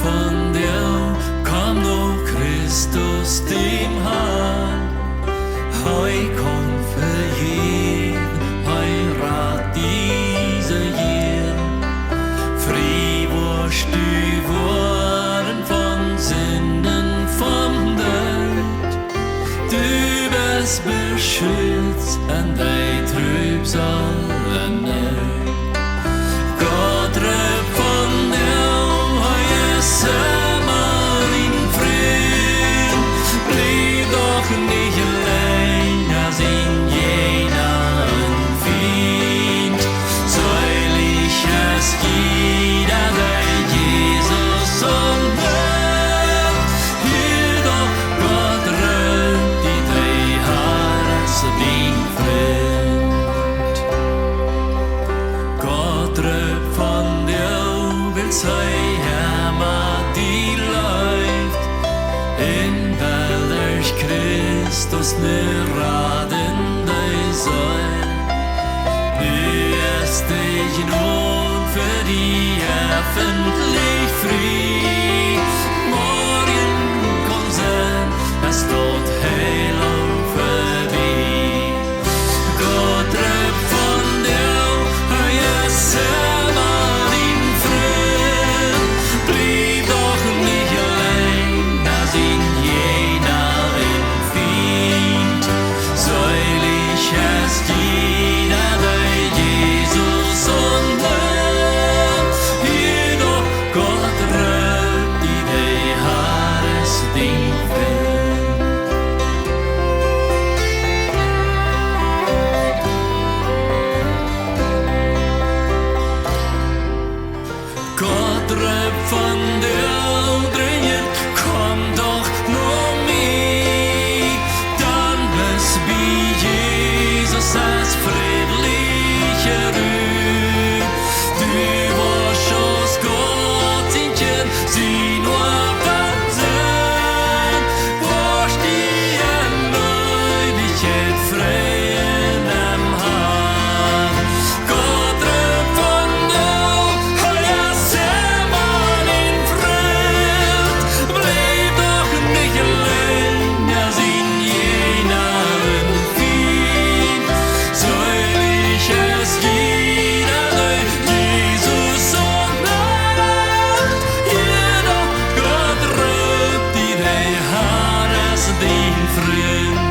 von dir kam nur Christus dem Herrn. Hei kommt für jeden, heirat diese hier. Friedwurst geworden von Sünden vom Tod. Du bist beschützt an dein Trübsal und Not. Gott rübt von dir, heuer Sommer in Früh. Blieb doch nicht allein, als in jeder Feind. Säulich es jeder, der Jesus umhört. Hier doch Gott rübt die drei Haares den Freund. Gott rübt von dir, will sei Hammer, die läuft. In welch Christus ne raden dei soll. Nu ist dich nun für die öffentlich frei. Morgen kommt sein, es dort heil und vorbei. Gott rübt von dir, heuer Sommer in Früh. Blieb doch nicht allein, als in jener Feind. Säulich ist jeder, der Jesus umhört. Jedoch Gott rübt die drei Haares den Freund. Gott rübt von dir dringend, komm doch nur mit. Dann bist wie Jesus als friedliche Ruhe. Du warst aus Gott in dir, sie nur versöhnt. Warst die Ewigkeit frei in dem Herrn. Gott rübt von dir, heuer Sommer in Früh. Blieb doch nicht allein, als in jener Feind. Säulich ist jeder, der Jesus umhört. Jedoch Gott rübt die drei Haares den Freund.